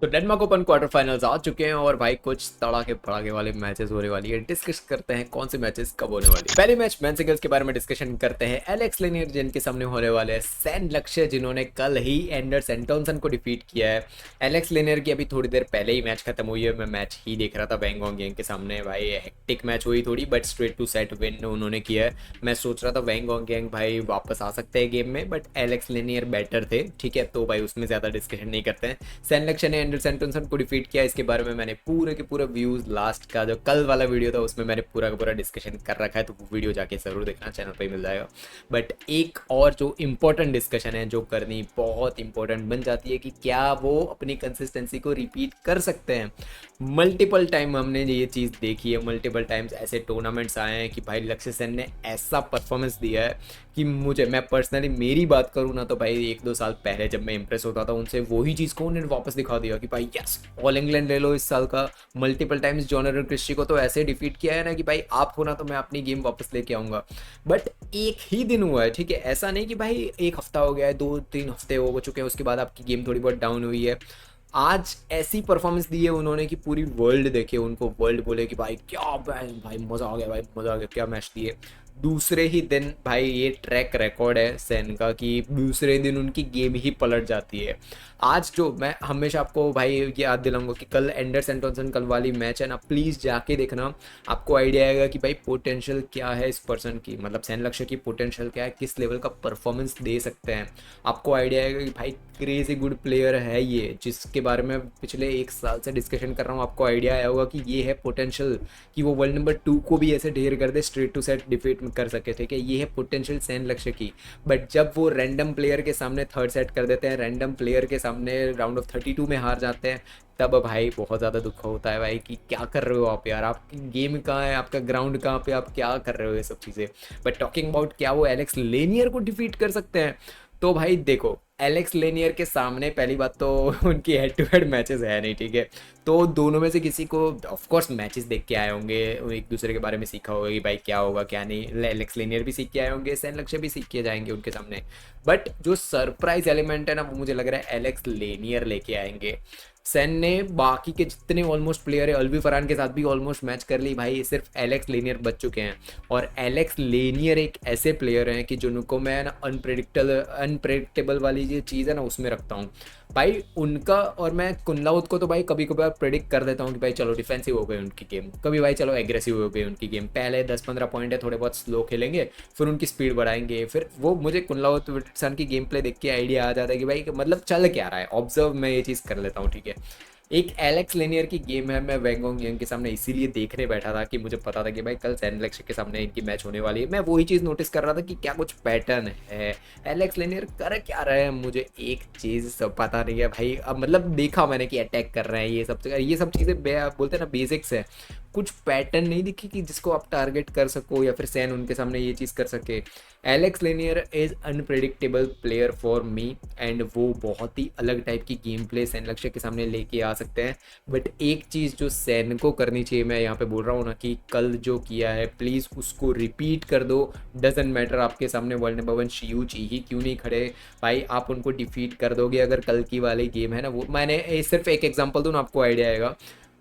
तो Denmark open quarter finals आ चुके हैं और भाई कुछ तड़ाके भड़ाके वाले मैचेस होने वाली है। डिस्कस करते हैं कौन से मैचेस कब होने वाली है। पहले मैच मेन सिंगल्स के बारे में डिस्कशन करते हैं। एलेक्स लेनियर जिनके सामने होने वाले हैं सैन लक्ष्य, जिन्होंने कल ही एंडर्स एंटोनसन को डिफीट किया है। एलेक्स लेनियर की अभी थोड़ी देर पहले ही मैच खत्म हुई है, मैं मैच ही देख रहा था वैंगोंग गैंग के सामने। भाई हेक्टिक मैच हुई थोड़ी, but straight two set win उन्होंने किया है। मैं सोच रहा था वैंगोंग गैंग भाई वापस आ सकते हैं गेम में, बट एलेक्स लेनियर बेटर थे, ठीक है, तो भाई उसमें ज्यादा डिस्कशन नहीं करते हैं। सैन लक्ष्य ने एंडर्स एंटोनसन को डिफीट किया, इसके बारे में मैंने पूरे के पूरे व्यूज लास्ट का जो कल वाला वीडियो था उसमें मैंने पूरा का पूरा डिस्कशन कर रखा है, तो वो वीडियो जाके जरूर देखना, चैनल पे मिल जाएगा। बट एक और जो इम्पोर्टेंट डिस्कशन है, जो करनी बहुत इंपॉर्टेंट बन जाती है, कि क्या वो अपनी कंसिस्टेंसी को रिपीट कर सकते हैं। मल्टीपल टाइम हमने ये चीज़ देखी है, मल्टीपल टाइम्स ऐसे टूर्नामेंट्स आए हैं कि भाई लक्ष्य सेन ने ऐसा परफॉर्मेंस दिया है कि मैं पर्सनली मेरी बात करूँ ना, तो भाई 1-2 साल पहले जब मैं इंप्रेस होता था उनसे, वही चीज़ को उन्होंने वापस दिखा दिया कि भाई यस ऑल इंग्लैंड ले लो इस साल का। मल्टीपल टाइम्स जॉनर क्रिस्टी को तो ऐसे डिफीट किया है ना कि भाई आप हो ना तो मैं अपनी गेम वापस लेके आऊँगा। बट एक ही दिन हुआ है, ठीक है, ऐसा नहीं कि भाई एक हफ्ता हो गया है, 2-3 हफ्ते हो चुके हैं, उसके बाद आपकी गेम थोड़ी बहुत डाउन हुई है। आज ऐसी परफॉर्मेंस दी है उन्होंने कि पूरी वर्ल्ड देखे उनको, वर्ल्ड बोले कि भाई क्या भाई मज़ा आ गया, भाई मज़ा आ गया, क्या मैच दिए। दूसरे ही दिन भाई ये ट्रैक रिकॉर्ड है सैन का कि दूसरे दिन उनकी गेम ही पलट जाती है। आज जो मैं हमेशा आपको भाई याद दिलाऊंगा कि कल एंडर्स एंटोनसन कल वाली मैच है ना, प्लीज़ जाके देखना, आपको आइडिया आएगा कि भाई पोटेंशियल क्या है इस पर्सन की, मतलब सैन लक्ष्य की पोटेंशियल क्या है, किस लेवल का परफॉर्मेंस दे सकते हैं। आपको आइडिया आएगा कि भाई क्रेजी गुड प्लेयर है ये, जिसके बारे में पिछले 1 साल से डिस्कशन कर रहा हूँ। आपको आइडिया आया होगा कि ये है पोटेंशियल कि वो वर्ल्ड नंबर 2 को भी ऐसे ढेर कर दे, स्ट्रेट टू सेट डिफीट कर सके, ठीक है, ये है पोटेंशियल सैन लक्ष्य की। बट जब वो रैंडम प्लेयर के सामने थर्ड सेट कर देते हैं, रैंडम प्लेयर के सामने राउंड ऑफ 32 में हार जाते हैं, तब भाई बहुत ज़्यादा दुख होता है भाई कि क्या कर रहे हो आप यार, आपकी गेम कहाँ है, आपका ग्राउंड कहाँ पे, आप क्या कर रहे हो ये सब चीज़ें। बट टॉकिंग अबाउट क्या वो एलेक्स लेनियर को डिफीट कर सकते हैं, तो भाई देखो एलेक्स लेनियर के सामने पहली बात तो उनकी हेड टू हेड मैचेस है नहीं, ठीक है, तो दोनों में से किसी को ऑफ कोर्स मैचेस देख के आए होंगे, एक दूसरे के बारे में सीखा होगा कि भाई क्या होगा क्या नहीं। एलेक्स लेनियर भी सीख के आए होंगे, सैन लक्ष्य भी सीख के जाएंगे उनके सामने। बट जो सरप्राइज एलिमेंट है ना, वो मुझे लग रहा है एलेक्स लेनियर लेके आएंगे। सेन ने बाकी के जितने ऑलमोस्ट प्लेयर है, अल्वी फरहान के साथ भी ऑलमोस्ट मैच कर ली, भाई सिर्फ एलेक्स लेनियर बच चुके हैं। और एलेक्स लेनियर एक ऐसे प्लेयर हैं कि जिनको मैं ना अनप्रेडिक्टेबल वाली जो चीज़ है ना उसमें रखता हूँ भाई उनका। और मैं कुनलाउत को तो भाई कभी कभार प्रेडिक्ट कर देता हूँ कि भाई चलो डिफेंसिव हो गई उनकी गेम, कभी भाई चलो एग्रेसिव हो गई उनकी गेम, पहले 10-15 पॉइंट है थोड़े बहुत स्लो खेलेंगे, फिर उनकी स्पीड बढ़ाएंगे, फिर वो मुझे कुनलाउत विल्सन की गेम प्ले देख के आइडिया आ जाता है कि भाई मतलब चल क्या रहा है, ऑब्जर्व मैं ये चीज़ कर लेता हूँ, ठीक है। एक एलेक्स लेनियर की गेम है, मैं वैंगोंग यंग के सामने इसीलिए देखने बैठा था कि मुझे पता था कि भाई कल सैन लक्ष्य के सामने इनकी मैच होने वाली है। मैं वही चीज़ नोटिस कर रहा था कि क्या कुछ पैटर्न है, एलेक्स लेनियर कर क्या रहे हैं, मुझे एक चीज़ पता नहीं है भाई। अब मतलब देखा मैंने कि अटैक कर रहे हैं, ये सब चीज़ें बोलते हैं ना बेसिक्स है, कुछ पैटर्न नहीं दिखी कि जिसको आप टारगेट कर सको या फिर सैन उनके सामने ये चीज़ कर सके। Alex linear is unpredictable player for me, and वो बहुत ही अलग टाइप की गेम प्ले सैन लक्ष्य के सामने लेके आ सकते हैं। बट एक चीज़ जो सैन को करनी चाहिए, मैं यहाँ पे बोल रहा हूँ ना, कि कल जो किया है प्लीज़ उसको रिपीट कर दो। डजेंट मैटर आपके सामने वर्ल्ड नंबर 1 शियू ची ही क्यों नहीं खड़े, भाई आप उनको डिफीट कर दोगे अगर कल की वाली गेम है ना। वो मैंने सिर्फ एक एग्जांपल दूँ ना, आपको आइडिया आएगा।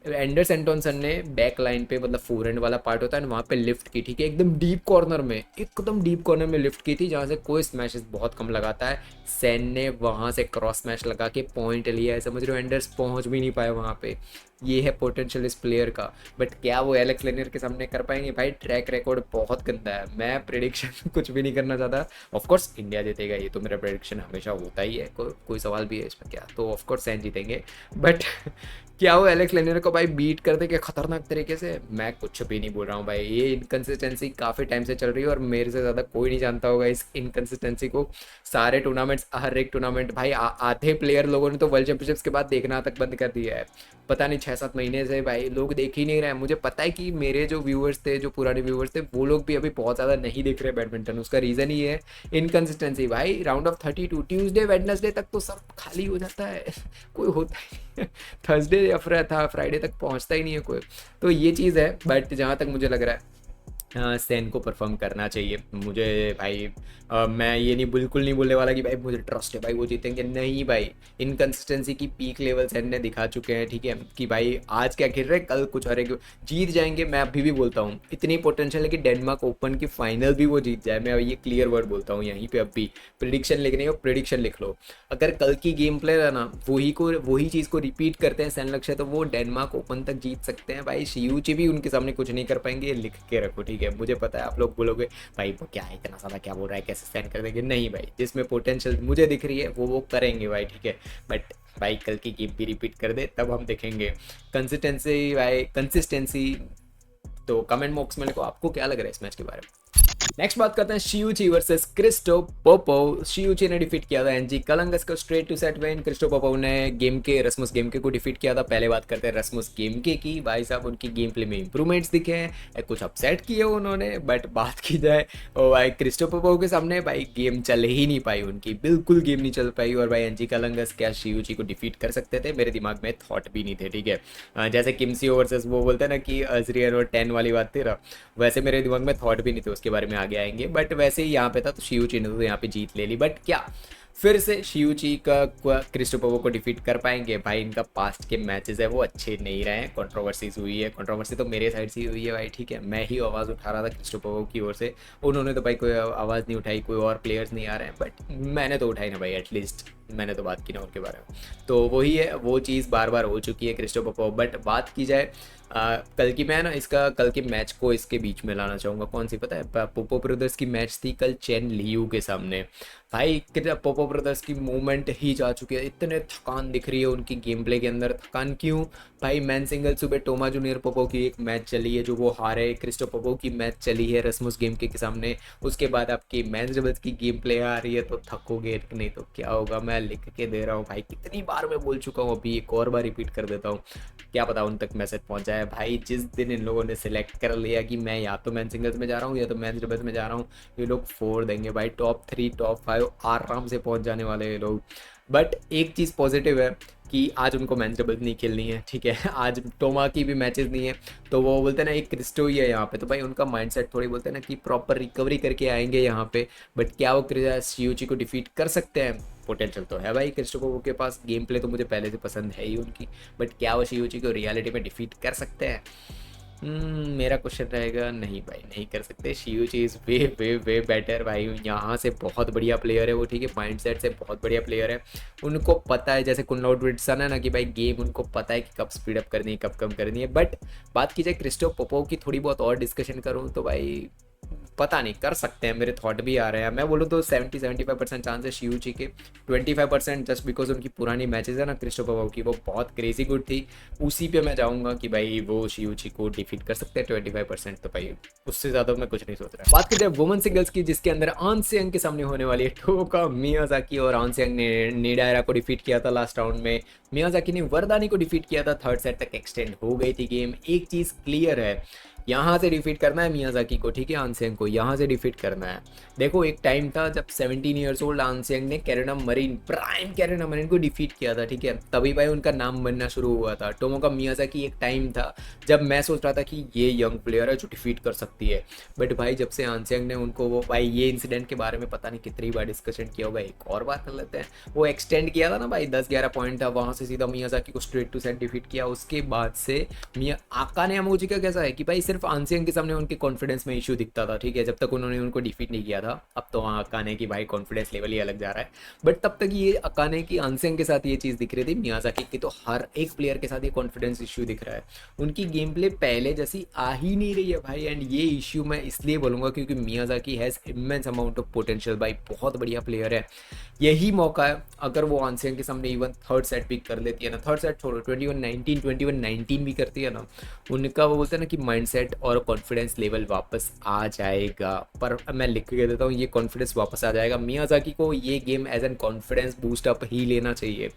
एंडर्स एंटोनसन ने बैक लाइन पे, मतलब फोर एंड वाला पार्ट होता है ना, वहाँ पे लिफ्ट की, ठीक है, एकदम डीप कॉर्नर में, एकदम डीप कॉर्नर में लिफ्ट की थी, जहाँ से कोई स्मैशेस बहुत कम लगाता है। सैन ने वहाँ से क्रॉस स्मैश लगा के पॉइंट लिया है, समझ रहे हो, एंडर्स पहुँच भी नहीं पाए वहाँ पे। ये है पोटेंशियल इस प्लेयर का। बट क्या वो एलेक्स लेनियर के सामने कर पाएंगे, भाई ट्रैक रिकॉर्ड बहुत गंदा है, मैं प्रिडिक्शन कुछ भी नहीं करना चाहता। ऑफकोर्स इंडिया जीतेगा, ये तो मेरा प्रिडिक्शन हमेशा होता ही है, कोई सवाल भी है इसमें क्या, तो ऑफकोर्स सैन जीतेंगे। बट क्या वो एलेक्स लेनियर को भाई बीट कर देंगे खतरनाक तरीके से, मैं कुछ भी नहीं बोल रहा हूँ भाई। ये इनकन्सिस्टेंसी काफ़ी टाइम से चल रही है और मेरे से ज़्यादा कोई नहीं जानता होगा इस इनकन्सिस्टेंसी को। सारे टूर्नामेंट्स, हर एक टूर्नामेंट भाई आधे प्लेयर लोगों ने तो वर्ल्ड चैंपियनशिप्स के बाद देखना तक बंद कर दिया है, पता नहीं 6-7 महीने से भाई लोग देख ही नहीं रहे हैं। मुझे पता है कि मेरे जो व्यूअर्स थे, जो पुराने व्यूअर्स थे, वो लोग भी अभी बहुत ज़्यादा नहीं देख रहे बैडमिंटन। उसका रीज़न ही है इनकन्सिस्टेंसी भाई। राउंड ऑफ 32 ट्यूसडे वेडनेसडे तक तो सब खाली हो जाता है कोई होता ही नहीं, थर्सडे या फ्राइडे तक पहुंचता ही नहीं है कोई, तो ये चीज़ है। बट जहाँ तक मुझे लग रहा है सैन को परफॉर्म करना चाहिए मुझे भाई। मैं ये नहीं बिल्कुल नहीं बोलने वाला कि भाई मुझे ट्रस्ट है भाई वो जीतेंगे, नहीं भाई। इनकन्सिस्टेंसी की पीक लेवल सैन ने दिखा चुके हैं, ठीक है, कि भाई आज क्या खेल रहे हैं, कल कुछ और जीत जाएंगे। मैं अभी भी बोलता हूँ इतनी पोटेंशियल है कि डेनमार्क ओपन की फाइनल भी वो जीत जाए। मैं ये क्लियर वर्ड बोलता हूँ यहीं पे। अभी प्रिडिक्शन लिखने हो, प्रिडिक्शन लिख लो। अगर कल की गेम प्ले है ना वही चीज़ को रिपीट करते हैं सैन लक्ष्य, तो वो डेनमार्क ओपन तक जीत सकते हैं भाई। शियूची भी उनके सामने कुछ नहीं कर पाएंगे, ये लिख के रखो, ठीक है। मुझे पता है आप लोग बोलोगे भाई वो क्या है इतना सारा क्या बोल रहा है, कैसे सैन कर देंगे, नहीं भाई, जिसमें पोटेंशियल मुझे दिख रही है वो करेंगे भाई, ठीक है। बट भाई कल की गेम भी रिपीट कर दे तब हम देखेंगे कंसिस्टेंसी भाई, कंसिस्टेंसी। तो कमेंट बॉक्स में लिखो आपको क्या लग रहा है इस मैच के बारे में। नेक्स्ट बात करते हैं Shi Yuqi versus Christo Popov. Shi Yuqi ने डिफीट किया था एनजी कलंगस को straight two set win. Christo Popov ने गेम के रस्मुस गेम के को डिफीट किया था। पहले बात करते हैं रस्मुस गेम के की। भाई साहब उनकी गेम प्ले में इंप्रूवमेंट्स दिखे हैं, कुछ अपसेट किए उन्होंने, बट बात की जाए और भाई क्रिस्टो पोपोव के सामने भाई गेम चल ही नहीं पाई उनकी, बिल्कुल गेम नहीं चल पाई। और भाई एनजी कलंगस क्या शियूची को डिफीट कर सकते थे, मेरे दिमाग में थॉट भी नहीं थे, ठीक है। जैसे किमसियो वर्सेस वो बोलते हैं ना कि अजरियन और 10 वाली बात थी ना, वैसे मेरे दिमाग में थॉट भी नहीं थे, उसके बारे में आगे आएंगे। बट वैसे ही यहाँ पे था तो शियूची ने तो यहाँ पे जीत ले ली। बट क्या फिर से शियूची का क्रिस्टोपोवो को डिफीट कर पाएंगे? भाई इनका पास्ट के मैचेस है वो अच्छे नहीं रहे हैं, कंट्रोवर्सीज हुई है। कंट्रोवर्सी तो मेरे साइड से ही हुई है भाई, ठीक है। मैं ही आवाज़ उठा रहा था क्रिस्टोपोवो की ओर से, उन्होंने तो भाई कोई आवाज़ नहीं उठाई, कोई और प्लेयर्स नहीं आ रहे हैं, बट मैंने तो उठाई ना भाई, एटलीस्ट मैंने तो बात की ना उनके बारे में। तो वही है, वो चीज़ बार बार हो चुकी है क्रिस्टोपोवो। बट बात की जाए कल की, मैं ना इसका कल के मैच को इसके बीच में लाना चाहूँगा। कौन सी पता है? पोपो ब्रदर्स की मैच थी कल चेन लियू के सामने। भाई पोपो ब्रदर्स की मूवमेंट ही जा चुकी है, इतने थकान दिख रही है उनकी गेम प्ले के अंदर। थकान क्यों भाई? मैन सिंगल सुबह टोमा जूनियर पोपो की एक मैच चली है जो वो हारे, क्रिस्टो पोपो की मैच चली है रस्मुस गेम के सामने, उसके बाद आपकी मैन डबल्स की गेम प्ले आ रही है, तो थकोगे नहीं तो क्या होगा। मैं लिख के दे रहा हूँ भाई, कितनी बार मैं बोल चुका हूँ, अभी एक और बार रिपीट कर देता हूँ, क्या पता उन तक मैसेज पहुँच जाए। भाई जिस दिन इन लोगों ने सिलेक्ट कर लिया कि मैं या तो मैन सिंगल्स में जा रहा हूँ या तो मैन डबल्स में जा रहा हूँ, ये लोग फोड़ देंगे भाई। टॉप 3 टॉप 5 आराम से पहुँच जाने वाले ये लोग। बट एक चीज़ पॉजिटिव है कि आज उनको मैच डबल्स नहीं खेलनी है, ठीक है। आज टोमा की भी मैचेस नहीं है, तो वो बोलते हैं ना एक क्रिस्टो ही है यहाँ पे, तो भाई उनका माइंडसेट थोड़ी बोलते हैं ना कि प्रॉपर रिकवरी करके आएंगे यहाँ पे। बट क्या वो शियूची को डिफीट कर सकते हैं? पोटेंशियल तो है भाई क्रिस्टो के पास, गेम प्ले तो मुझे पहले से पसंद है ही उनकी, बट क्या वो शियूची को रियलिटी में डिफीट कर सकते हैं? मेरा क्वेश्चन रहेगा नहीं भाई, नहीं कर सकते। शियूची is way way way better भाई, यहाँ से बहुत बढ़िया प्लेयर है वो, ठीक है, माइंडसेट से बहुत बढ़िया प्लेयर है। उनको पता है, जैसे कुनलाउड विल्सन है ना, कि भाई गेम उनको पता है कि कब स्पीड अप करनी है कब कम करनी है। बट बात की जाए क्रिस्टो पोपोव की, थोड़ी बहुत और डिस्कशन करूँ तो भाई पता नहीं, कर सकते हैं, मेरे थॉट भी आ रहे हैं। मैं बोलूँ तो 70-75% चांस है शियूची के, 25% जस्ट बिकॉज उनकी पुरानी मैचेस है ना क्रिस्टो पोपोव की, वो बहुत क्रेजी गुड थी, उसी पे मैं जाऊँगा कि भाई वो शियूची को डिफीट कर सकते हैं 25%। तो भाई उससे ज़्यादा मैं कुछ नहीं सोच रहा। बात करते हैं वुमेन सिंगल्स की, जिसके अंदर आन सेंग के सामने होने वाली है टोका मियाजाकी, और आन सेंग ने निडायरा को डिफीट किया था लास्ट राउंड में। मियाजाकी ने वरदानी को डिफीट किया था, थर्ड सेट तक एक्सटेंड हो गई थी गेम। एक चीज़ क्लियर है, यहाँ से डिफीट करना है मियाजाकी को, ठीक है, आनसेंग को यहाँ से डिफीट करना है। देखो एक टाइम था जब 17 ईयर्स ओल्ड आनसेंग ने Garena marine, prime Garena marine को डिफीट किया था, ठीक है, तभी भाई उनका नाम बनना शुरू हुआ था। टोमोका मियाजाकी एक टाइम था जब मैं सोच रहा था कि ये यंग प्लेयर है जो डिफीट कर सकती है, बट भाई जब से आनसेंग ने उनको वो, भाई ये इंसिडेंट के बारे में पता नहीं कितनी बार डिस्कशन किया होगा, एक और बार कर लेते हैं। वो एक्सटेंड किया था ना भाई, 10-11 पॉइंट था, वहाँ से सीधा मियाजाकी को स्ट्रेट टू सेट डिफीट किया। उसके बाद से आकाने यामागुची का कैसा है कि भाई सिर्फ आनसेंग के सामने उनके कॉन्फिडेंस में इशू दिखता था, ठीक है, जब तक उन्होंने उनको डिफीट नहीं किया था। अब तो वहाँ अकाने की भाई कॉन्फिडेंस लेवल ही अलग जा रहा है, बट तब तक ये अकाने की आनसेंग के साथ ये चीज़ दिख रही थी। मियाजाकी की तो हर एक प्लेयर के साथ ये कॉन्फिडेंस इशू दिख रहा है, उनकी गेम प्ले पहले जैसी आ ही नहीं रही है भाई। एंड ये इशू मैं इसलिए बोलूँगा क्योंकि Miyazaki has immense amount of potential भाई, बहुत बढ़िया प्लेयर है। यही मौका है अगर वो आनसेंग के सामने इवन थर्ड सेट पिक कर लेती है ना, थर्ड सेट छोड़ो 21-19 भी करती है ना, उनका वो बोलते हैं ना कि माइंडसेट और कॉन्फिडेंस लेवल वापस आ जाएगा। पर मैं लिख के देता हूँ, ये कॉन्फिडेंस वापस आ जाएगा। मियाजाकी को ये game as an confidence boost up ही लेना चाहिए,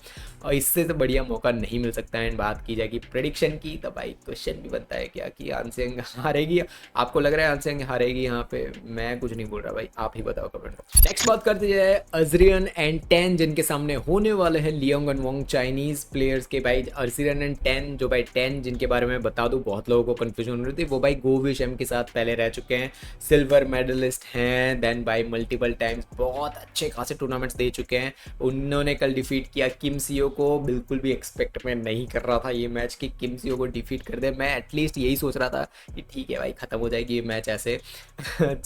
और इससे तो बढ़िया मौका नहीं मिल सकता है। एंड बात की जाएगी प्रेडिक्शन की, तो भाई क्वेश्चन भी बनता है क्या कि आनसेंग हारेगी? आपको लग रहा है आनसेंग हारेगी यहाँ पे? मैं कुछ नहीं बोल रहा भाई, आप ही बताओ कमेंट में। नेक्स्ट बात करते जाए अजरियन एंड 10, जिनके सामने होने वाले हैं Leong and Wong, Chinese players के भाई। अजरियन एंड 10, जो भाई 10 जिनके बारे में बता दूं, बहुत लोगों को कंफ्यूजन हो रही थी, वो भाई गो विशम के साथ पहले रह चुके हैं, सिल्वर मेडलिस्ट हैं, देन भाई मल्टीपल टाइम्स बहुत अच्छे खासे टूर्नामेंट्स दे चुके हैं। उन्होंने कल डिफीट किया किम सीओ को, बिल्कुल भी एक्सपेक्ट मैं नहीं कर रहा था ये मैच कि किम सीओ को डिफीट कर दे। मैं एटलीस्ट यही सोच रहा था कि ठीक है भाई ख़त्म हो जाएगी ये मैच ऐसे।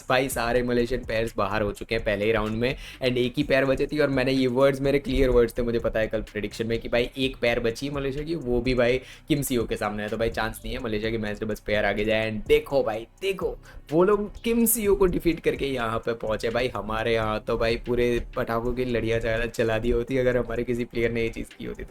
भाई सारे मलेशियन पेयर्स बाहर हो चुके हैं पहले ही राउंड में, एंड एक ही पैर बची थी, और मैंने ये वर्ड्स मेरे क्लियर वर्ड्स थे, मुझे पता है कल प्रेडिक्शन में कि भाई एक पैर बची है मलेशिया की, वो भी भाई किम सीओ के सामने है। तो भाई चांस नहीं है मलेशिया के मैच में बस पैर आगे जाए। एंड देखो भाई देखो, वो लोग किम सीओ को डिफीट करके यहाँ पे पहुंचे। भाई हमारे यहाँ तो भाई पूरे पटाखों की लड़ियाँ चला दी होती अगर हमारे किसी प्लेयर ने ये चीज़ की होती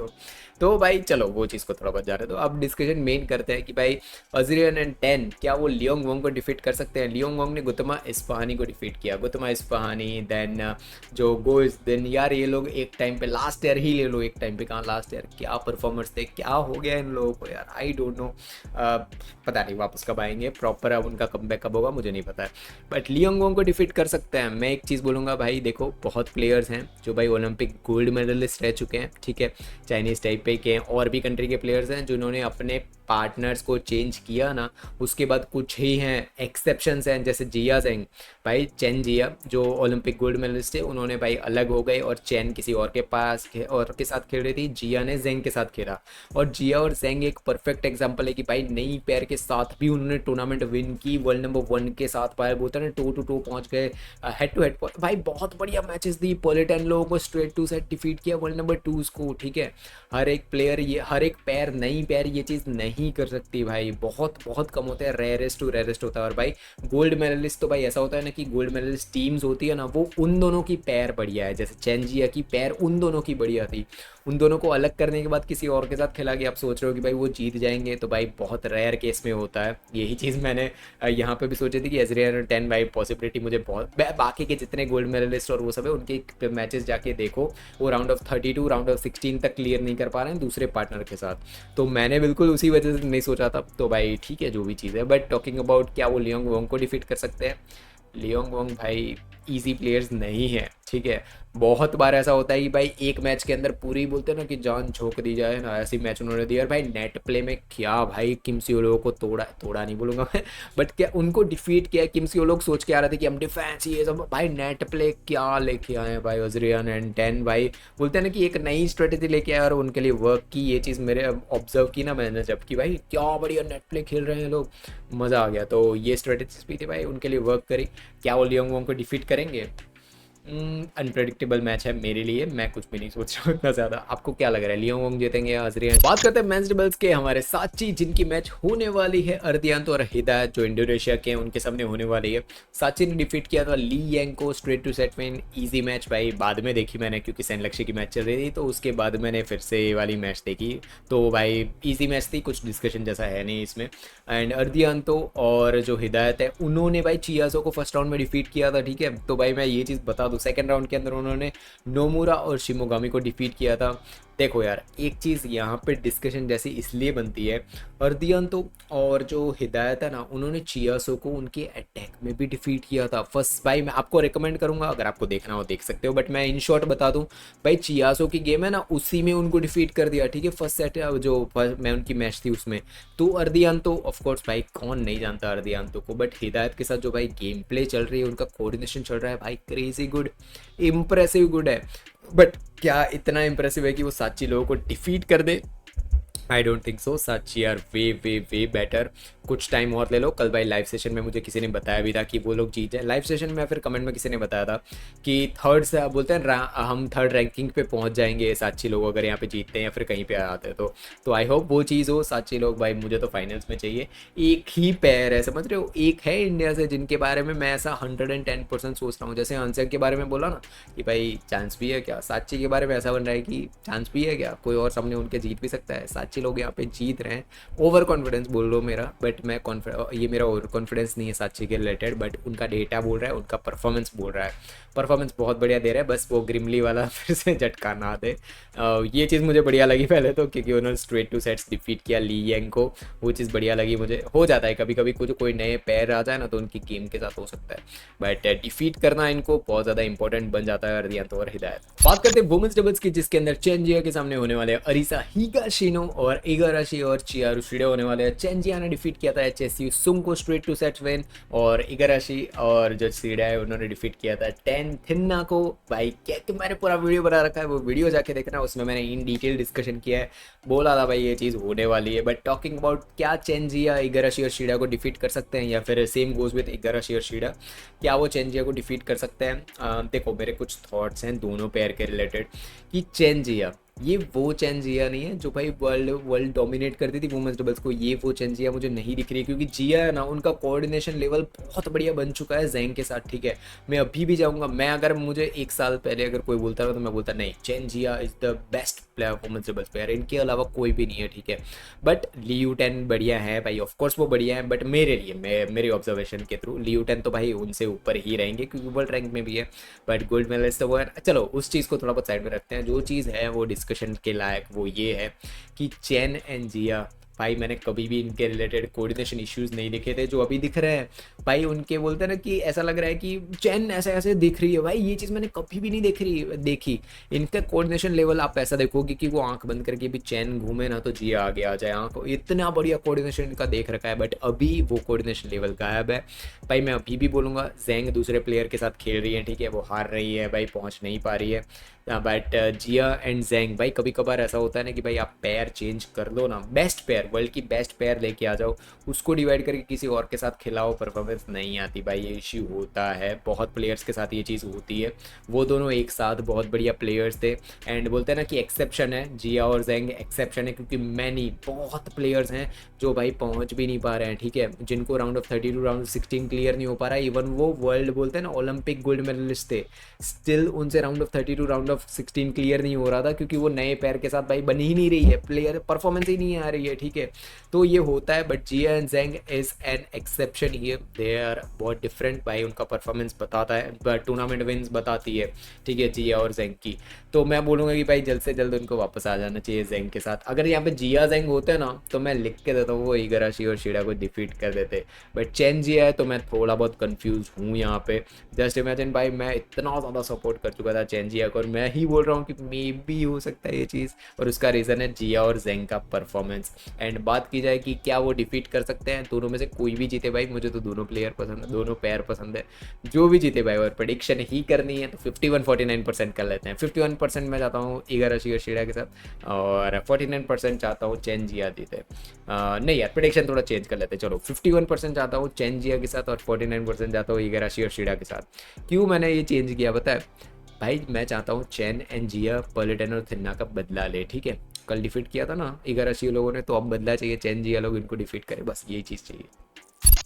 तो भाई चलो वो चीज़ को थोड़ा बहुत जा रहे हैं। तो अब डिस्कशन मेन करते हैं कि भाई अजरियन एंड 10 क्या वो लियोंग वोंग को डिफीट कर सकते हैं। लियोंग वोंग ने गुतमा इस्फहानी को डिफीट किया, गुतमा इस्फहानी, देन जो गोइस, देन यार ये लोग एक टाइम पे लास्ट ईयर ही ले लो, एक टाइम पे कहाँ लास्ट ईयर क्या परफॉर्मेंस थे, क्या हो गया इन लोगों को यार, आई डोंट नो। पता नहीं वापस कब आएंगे, प्रॉपर अब उनका कमबैक कब होगा मुझे नहीं पता है, बट लियोंग वोंग को डिफीट कर सकते हैं। मैं एक चीज़ बोलूँगा भाई, देखो बहुत प्लेयर्स हैं जो भाई ओलंपिक गोल्ड मेडलिस्ट रह चुके हैं, ठीक है, चाइनीज़ टाइपे के हैं, और भी कंट्री के प्लेयर्स हैं जिन्होंने अपने पार्टनर्स को चेंज किया ना, उसके बाद कुछ ही हैं एक्सेप्शंस हैं, जैसे जिया जेंग, भाई चेन जिया जो ओलंपिक गोल्ड मेडलिस्ट है, उन्होंने भाई अलग हो गए और चेन किसी और के पास और के साथ खेल रही थी, जिया ने जेंग के साथ खेला, और जिया और जेंग एक परफेक्ट एग्जांपल है कि भाई नई पैर के साथ भी उन्होंने टूर्नामेंट विन की, वर्ल्ड नंबर 1 के साथ पाया, बोलते हैं 2-2 पहुंच गए, हेड टू हेड भाई बहुत बढ़िया मैचेस दी, पोलिटन लोगों को स्ट्रेट टू सेट डिफीट किया वर्ल्ड नंबर 2 को, ठीक है। हर एक प्लेयर ये हर एक पैर नई पैर ये चीज़ नहीं कर सकती भाई, बहुत बहुत कम होते हैं, रेयरेस्ट टू रेयरेस्ट होता है। और भाई गोल्ड मेडलिस्ट तो भाई ऐसा होता है ना कि गोल्ड मेडलिस्ट टीम्स होती है ना, वो उन दोनों की पैर बढ़िया है, जैसे चेन जिया की पैर उन दोनों की बढ़िया थी, उन दोनों को अलग करने के बाद किसी और के साथ खिला के आप सोच रहे हो कि भाई वो जीत जाएंगे, तो भाई बहुत रेयर केस में होता है। यही चीज़ मैंने यहाँ पे भी सोची थी कि अजरियन 10 भाई पॉसिबिलिटी मुझे बहुत, बाकी के जितने गोल्ड मेडलिस्ट और वो सब है उनके मैचेस जाके देखो, वो राउंड ऑफ 32 राउंड ऑफ 16 तक क्लियर नहीं कर पा रहे हैं दूसरे पार्टनर के साथ, तो मैंने बिल्कुल उसी वजह से नहीं सोचा था। तो भाई ठीक है जो भी चीज़ है, बट टॉकिंग अबाउट क्या वो लियोंग वोंग को डिफीट कर सकते हैं, लियोंग वोंग भाई ईजी प्लेयर्स नहीं है, ठीक है। बहुत बार ऐसा होता है कि भाई एक मैच के अंदर पूरी बोलते हैं ना कि जान झोंक दी जाए ना, ऐसी मैच उन्होंने दिया। और भाई नेट प्ले में क्या भाई किम सीओ लोगों को तोड़ा नहीं बोलूँगा मैं, बट क्या उनको डिफीट किया। किम सीओ लोग सोच के आ रहे थे कि हम डिफेंस ये सब, भाई नेट प्ले क्या लेके आए हैं भाई अजरियन एंड 10 भाई, बोलते हैं ना कि एक नई स्ट्रेटेजी लेके आए और उनके लिए वर्क की। ये चीज़ मेरे ऑब्जर्व की ना मैंने जब कि भाई क्या बढ़िया नेट प्ले खेल रहे हैं लोग, मज़ा आ गया। तो ये स्ट्रेटेजीज भी थी भाई उनके लिए वर्क करी। क्या वो लियोंग वोंग को डिफीट करेंगे? अनप्रेडिक्टेबल मैच है मेरे लिए, मैं कुछ भी नहीं सोच रहा हूँ इतना ज़्यादा। आपको क्या लग रहा है लियोंग वोंग जीतेंगे या अजरियन? बात करते हैं मेंस डबल्स के हमारे साची जिनकी मैच होने वाली है अर्दियांतो और हिदायत जो इंडोनेशिया के हैं उनके सामने होने वाली है। साची ने डिफीट किया था ली यांग को स्ट्रेट टू सेट में, ईजी मैच भाई बाद में देखी मैंने क्योंकि सैन लक्ष्य की मैच चल रही थी, तो उसके बाद मैंने फिर से ये वाली मैच देखी, तो भाई ईजी मैच थी, कुछ डिस्कशन जैसा है नहीं इसमें। एंड अर्दियांतो और जो हिदायत है उन्होंने भाई चियाजो को फर्स्ट राउंड में डिफीट किया था, ठीक है। तो भाई मैं ये चीज़ बता दूँ, सेकंड राउंड के अंदर उन्होंने नोमुरा और शिमोगामी को डिफीट किया था। देखो यार एक चीज़ यहाँ पे डिस्कशन जैसी इसलिए बनती है, अर्दियांतो और जो हिदायत है ना उन्होंने चियासो को उनके अटैक में भी डिफीट किया था फर्स्ट। भाई मैं आपको रिकमेंड करूँगा अगर आपको देखना हो देख सकते हो, बट मैं इन शॉर्ट बता दूँ भाई चियासो की गेम है ना उसी में उनको डिफीट कर दिया, ठीक है। फर्स्ट सेट जो मैं उनकी मैच थी उसमें, तो अर्दियांतो ऑफकोर्स भाई कौन नहीं जानता अर्दियांतो को, बट हिदायत के साथ जो भाई गेम प्ले चल रही है, उनका कोऑर्डिनेशन चल रहा है भाई क्रेजी गुड, इम्प्रेसिव गुड है। बट क्या इतना इंप्रेसिव है कि वो साची लोगों को डिफीट कर दे? I don't think so. साची are way way way better. कुछ टाइम और ले लो। कल भाई लाइव सेशन में मुझे किसी ने बताया भी था कि वो लोग जीत जाए, लाइव सेशन में फिर कमेंट में किसी ने बताया था कि थर्ड से बोलते हैं हम थर्ड रैंकिंग पे पहुंच जाएंगे साची लोग अगर यहाँ पे जीतते हैं या फिर कहीं पे आते हैं तो आई होप वो चीज़ हो। साची लोग भाई मुझे तो फाइनल्स में चाहिए। एक ही पैर है समझ रहे हो, एक है इंडिया से जिनके बारे में मैं ऐसा 110% सोच रहा हूँ। जैसे हंसक के बारे में बोला ना कि भाई चांस भी है क्या, साची के बारे में ऐसा बन रहा है कि चांस भी है क्या, कोई और सामने उनके जीत भी सकता है। साची लोग यहाँ पे जीत रहे हैं। ओवर कॉन्फिडेंस बोल लो मेरा, बट मैं ये मेरा ओवर कॉन्फिडेंस नहीं है साची के रिलेटेड, बट उनका डेटा बोल रहा है, उनका परफॉर्मेंस बोल रहा है। परफॉर्मेंस बहुत बढ़िया दे रहा है, बस वो ग्रिमली वाला फिर से झटका ना दे। ये चीज़ मुझे बढ़िया लगी पहले तो, क्योंकि उन्होंने स्ट्रेट टू सेट्स डिफीट किया ली यांग को, वो चीज़ बढ़िया लगी मुझे। हो जाता है कभी कभी कुछ कोई नए पैर आ जाए ना तो उनकी गेम के साथ हो सकता है, बट डिफीट करना इनको बहुत ज़्यादा इंपॉर्टेंट बन जाता है अर्दियांतो और हिदायत। बात करते हैं वुमेन्स डबल्स की जिसके अंदर चेन जिया के सामने होने वाले अरिसा हिगाशिनो और इगाराशी और चियारू शिडे होने वाले हैं। चेन जिया ने डिफीट किया था एचएसयू सुंग को स्ट्रेट टू सेट विन, और इगाराशी और जो शिडे है उन्होंने डिफीट किया था टेन थिन्ना को। भाई क्या कि मैंने पूरा वीडियो बना रखा है, वो वीडियो जाके देखना, उसमें मैंने इन डिटेल डिस्कशन किया है, बोला था भाई ये चीज़ होने वाली है। बट टॉकिंग अबाउट क्या चेन जिया इगाराशी और शिडा को डिफीट कर सकते हैं, या फिर सेम गोज विद इगाराशी और शिडा, क्या वो चेन जिया को डिफीट कर सकते हैं? देखो मेरे कुछ थॉट्स हैं दोनों पेयर के रिलेटेड कि चेन जिया ये वो चेन जिया नहीं है जो भाई वर्ल्ड डोमिनेट करती थी वुमेन्स डबल्स को, ये वो चेन जिया मुझे नहीं दिख रही है, क्योंकि जिया है ना उनका कोऑर्डिनेशन लेवल बहुत बढ़िया बन चुका है जैंग के साथ, ठीक है। मैं अभी भी जाऊंगा, मैं अगर मुझे एक साल पहले अगर कोई बोलता था तो मैं बोलता नहीं, Chen Jia is the best player women's doubles player, इनके अलावा कोई भी नहीं है, ठीक है। बट लियू टेन बढ़िया है भाई, ऑफकोर्स वो बढ़िया है, बट मेरे लिए मेरे ऑब्जर्वेशन के थ्रू लियू टेन तो भाई उनसे ऊपर ही रहेंगे क्योंकि वर्ल्ड रैंक में भी है। बट गोल्ड मेडलिस्ट तो वो है, चलो उस चीज़ को थोड़ा बहुत साइड में रखते हैं। जो चीज़ है वो डिस्कशन के लायक वो ये है कि चेन एंड जिया भाई मैंने कभी भी इनके रिलेटेड कोऑर्डिनेशन इश्यूज नहीं देखे थे जो अभी दिख रहे हैं। भाई उनके बोलते हैं ना कि ऐसा लग रहा है कि चेन ऐसे ऐसे दिख रही है, भाई ये चीज़ मैंने कभी भी नहीं देखी। इनका कोऑर्डिनेशन लेवल आप ऐसा देखोगे कि वो आंख बंद करके भी चेन घूमे ना तो जिया आगे आ जाए, आंख इतना बढ़िया कोऑर्डिनेशन इनका देख रखा है। बट अभी वो कोऑर्डिनेशन लेवल गायब है भाई। मैं अभी भी बोलूँगा जैंग दूसरे प्लेयर के साथ खेल रही है, ठीक है, वो हार रही है भाई, पहुँच नहीं पा रही है। बट जिया एंड जैंग भाई कभी कभार ऐसा होता है ना कि भाई आप पेयर चेंज कर लो ना, बेस्ट पेयर वर्ल्ड की बेस्ट पेयर लेके आ जाओ, उसको डिवाइड करके किसी और के साथ खिलाओ, परफॉर्मेंस नहीं आती भाई, ये इश्यू होता है। बहुत प्लेयर्स के साथ ये चीज़ होती है। वो दोनों एक साथ बहुत बढ़िया प्लेयर्स थे, एंड बोलते हैं ना कि एक्सेप्शन है, जिया और जैंग एक्सेप्शन है, क्योंकि मैनी बहुत प्लेयर्स हैं जो भाई पहुंच भी नहीं पा रहे हैं, ठीक है, जिनको round of 32 round of 16 clear नहीं हो पा रहा है। इवन वो वर्ल्ड बोलते हैं ना ओलंपिक गोल्ड मेडलिस्ट थे, स्टिल उनसे round of 32 round of 16 clear नहीं हो रहा था, क्योंकि वो नए पैर के साथ भाई बन ही नहीं रही है, प्लेयर परफॉर्मेंस ही नहीं आ रही है, ठीक है। तो ये होता है। But Jia and Zhang is an exception here, they are बहुत डिफरेंट भाई, उनका परफॉर्मेंस बताता है, बट टूर्नामेंट विन्स बताती है, ठीक है, जिया और जैंग की। तो मैं बोलूँगा कि भाई जल्द से जल्द उनको वापस आ जाना चाहिए जैंग के साथ। अगर यहाँ पे जिया जैंग होते ना तो मैं लिख के देता हूँ वो इगाराशी और शिडा को डिफीट कर देते। बट चेन जिया है तो मैं थोड़ा बहुत कंफ्यूज हूँ यहाँ पे। जस्ट इमेजिन भाई मैं इतना ज़्यादा सपोर्ट कर चुका था चेन जिया को, और मैं ही बोल रहा हूँ कि मे बी हो सकता है ये चीज़, और उसका रीज़न है जिया और जैंग का परफॉर्मेंस। एंड बात की जाए कि क्या वो डिफीट कर सकते हैं, दोनों में से कोई भी जीते भाई, मुझे तो दोनों प्लेयर पसंद है, दोनों पैर पसंद है, जो भी जीते भाई। और प्रेडिक्शन ही करनी है तो 51-49% कर लेते हैं। 51% मैं चाहता हूँ इगाराशी और शिडा के साथ, और 49% चाहता हूँ चेन जिया जीते। नहीं यार, प्रेडिक्शन थोड़ा चेंज कर लेते हैं, चलो 51% चाहता हूँ चेन जिया के साथ और 49% चाहता हूँ इगाराशी और शिडा के साथ। क्यों मैंने ये चेंज किया पता है भाई? मैं चाहता हूँ चेन एंड जिया पर्लिटन और थिन्ना का बदला ले, ठीक है। कल डिफीट किया था ना इगाराशी लोगों ने, तो अब बदला चाहिए, चेन जिया लोग इनको डिफीट करें, बस यही चीज़ चाहिए।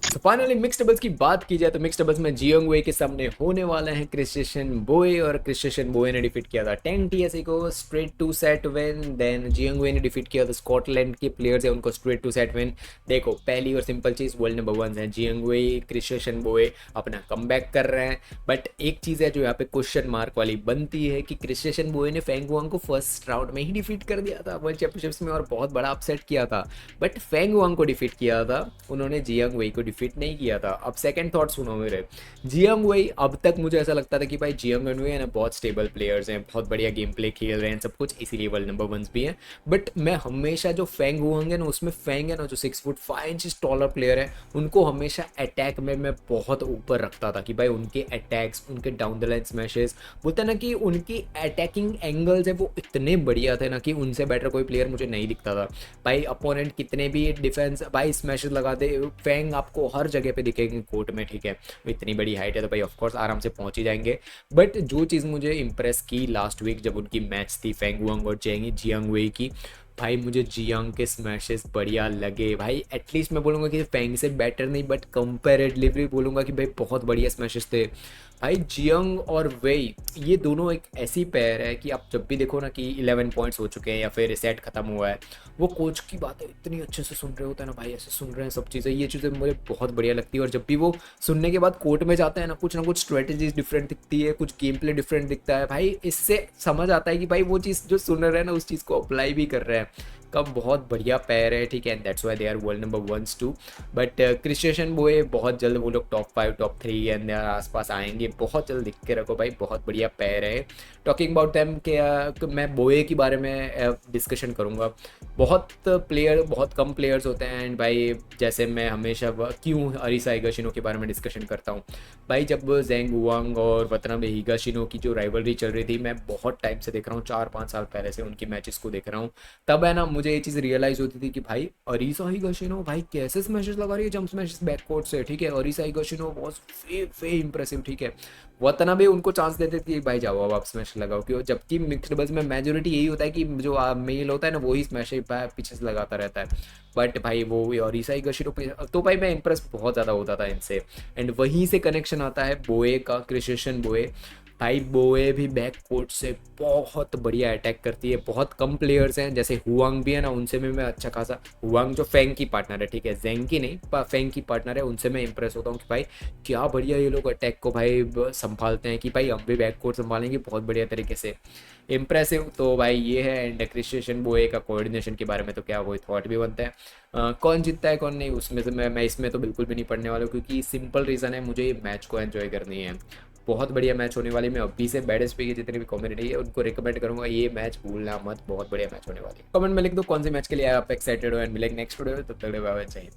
तो फाइनली मिक्स डबल्स की बात की जाए तो मिक्स डबल्स में जियोंग वेई के सामने होने वाले हैं क्रिस्टियन बोए, और क्रिस्टियन बोए ने डिफीट किया था टेंग टीएसए को straight two set win. Then Jeong Wei ने डिफीट किया था स्कॉटलैंड के प्लेयर्स है उनको स्ट्रेट टू सेट विन। देखो पहली और सिंपल चीज़, वर्ल्ड नंबर 1 है जियोंग वेई, क्रिस्टियन बोए अपना कमबैक कर रहे हैं। बट एक चीज़ है जो यहाँ पे क्वेश्चन मार्क वाली बनती है कि क्रिस्टियन बोए ने फेंग वांग को फर्स्ट राउंड में ही डिफीट कर दिया था वर्ल्ड चैंपियनशिप्स में, और बहुत बड़ा अपसेट किया था। बट फेंग वांग को डिफीट किया था उन्होंने, जियोंग वेई को डिफीट नहीं किया था। अब सेकंड थॉट सुनो मेरे, जियोंग वेई अब तक मुझे ऐसा लगता था कि भाई जियोंग वेई है ना बहुत स्टेबल प्लेयर्स हैं, बहुत बढ़िया गेम प्ले खेल रहे हैं सब कुछ, इसीलिए वर्ल्ड नंबर 1 भी हैं। बट मैं हमेशा जो फेंग हुआंग है ना, उसमें फेंग है ना जो 6 फुट 5 इंच टॉलर प्लेयर है, उनको हमेशा अटैक में मैं बहुत ऊपर रखता था कि भाई उनके अटैक्स, उनके डाउन द लाइन स्मैशेस, बोलते ना कि उनकी अटैकिंग एंगल्स है वो इतने बढ़िया थे ना कि उनसे बेटर कोई प्लेयर मुझे नहीं दिखता था भाई। अपोनेंट कितने भी डिफेंस भाई स्मैशेस लगा दे, फेंग आपको हर जगह पे दिखेगी कोर्ट में, ठीक है। इतनी बड़ी हाइट है तो भाई ऑफकोर्स आराम से पहुंच ही जाएंगे। बट जो चीज़ मुझे इंप्रेस की लास्ट वीक जब उनकी मैच थी फेंग वुआंग और जियोंग वेई की, भाई मुझे जियांग के स्मैशेस बढ़िया लगे भाई। एटलीस्ट मैं बोलूँगा कि फेंग से बेटर नहीं, बट कंपेरेटिवली बोलूँगा कि भाई बहुत बढ़िया स्मैशेस थे भाई। जियांग और वेई ये दोनों एक ऐसी पेयर है कि आप जब भी देखो ना कि 11 पॉइंट्स हो चुके हैं या फिर सेट खत्म हुआ है, वो कोच की बातें इतनी अच्छे से सुन रहे होते हैं ना भाई, ऐसे सुन रहे हैं सब चीज़ें, ये चीज़ें मुझे बहुत बढ़िया लगती है। और जब भी वो सुनने के बाद कोर्ट में जाते हैं ना कुछ स्ट्रेटेजीज डिफरेंट दिखती है, कुछ गेम प्ले डिफरेंट दिखता है भाई। इससे समझ आता है कि भाई वो चीज़ जो सुन रहे हैं ना उस चीज़ को अप्लाई भी कर रहे हैं। का बहुत बढ़िया पैर है, ठीक है, and that's why they are world number 1 too. But Christian Boe बहुत जल्द वो लोग टॉप 5 टॉप 3 एंड देयर आसपास आएंगे, बहुत जल्द दिख के रखो भाई, बहुत बढ़िया पैर है। टॉकिंग अबाउट दैम के मैं बोए के बारे में डिस्कशन करूँगा। बहुत कम प्लेयर्स होते हैं एंड भाई जैसे मैं हमेशा क्यों अरिसा हिगाशिनो के बारे में डिस्कशन करता हूँ भाई, जब जेंग हुआंग और वतनाबे हिगाशिनो की जो राइवलरी चल रही थी, मैं बहुत टाइम से देख रहा हूँ, 4-5 साल पहले से उनकी मैचेस को देख रहा हूँ, तब है ना मुझे ये चीज़ रियलाइज़ होती थी कि भाई अरिसा हिगाशिनो भाई कैसे स्मैशेस लगा रही है जंप स्मैशेस बैककोर्ट से, ठीक है, Orissa Higashino was way impressive, ठीक है। वतनाबे उनको चांस देते थे भाई जाओ अब आप स्मैश लगाओ, क्यों, जबकि मिक्स्ड डबल्स में मेजोरिटी यही होता है कि जो मेल होता है ना वही स्मैश पीछे से लगाता रहता है, बट भाई वो अरिसा हिगाशिनो पे तो भाई मैं इंप्रेस बहुत ज़्यादा होता था इनसे। एंड वहीं से कनेक्शन आता है बोए का, क्रिस्टियन बोए भाई, बोए भी बैक कोर्ट से बहुत बढ़िया अटैक करती है। बहुत कम प्लेयर्स हैं, जैसे हुआंग भी है ना, उनसे भी मैं अच्छा खासा, हुआंग जो फेंग की पार्टनर है, ठीक है, जेंग की नहीं फेंग की पार्टनर है, उनसे मैं इंप्रेस होता हूँ कि भाई क्या बढ़िया ये लोग अटैक को भाई संभालते हैं, कि भाई हम भी बैक कोर्ट संभालेंगे बहुत बढ़िया तरीके से, इंप्रेसिव। तो भाई ये है। एंड क्रिस्टियन बोए का कोऑर्डिनेशन के बारे में तो क्या वो थॉट भी बनता है। कौन जीतता है कौन नहीं उसमें से मैं इसमें तो बिल्कुल भी नहीं पढ़ने वाला हूँ, क्योंकि सिंपल रीज़न है, मुझे ये मैच को एंजॉय करनी है। बहुत बढ़िया मैच होने वाली, मैं अभी से बैड एसपी की जितनी भी कम्युनिटी है उनको रिकमेंड करूंगा ये मैच भूलना मत, बहुत बढ़िया मैच होने वाली है। कमेंट में लिख दो कौन सी मैच के लिए आप एक्साइटेड हो, एंड मिलेंगे नेक्स्ट वीडियो में, तब तक बाय बाय, चाहिए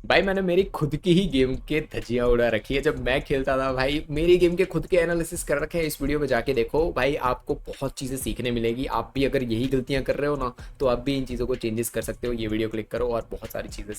भाई। मैंने मेरी खुद की ही गेम के धज्जियां उड़ा रखी है, जब मैं खेलता था भाई मेरी गेम के खुद के एनालिसिस कर रखे हैं, इस वीडियो में जाके देखो भाई, आपको बहुत चीज़ें सीखने मिलेगी। आप भी अगर यही गलतियां कर रहे हो ना, तो आप भी इन चीज़ों को चेंजेस कर सकते हो, ये वीडियो क्लिक करो और बहुत सारी चीज़ें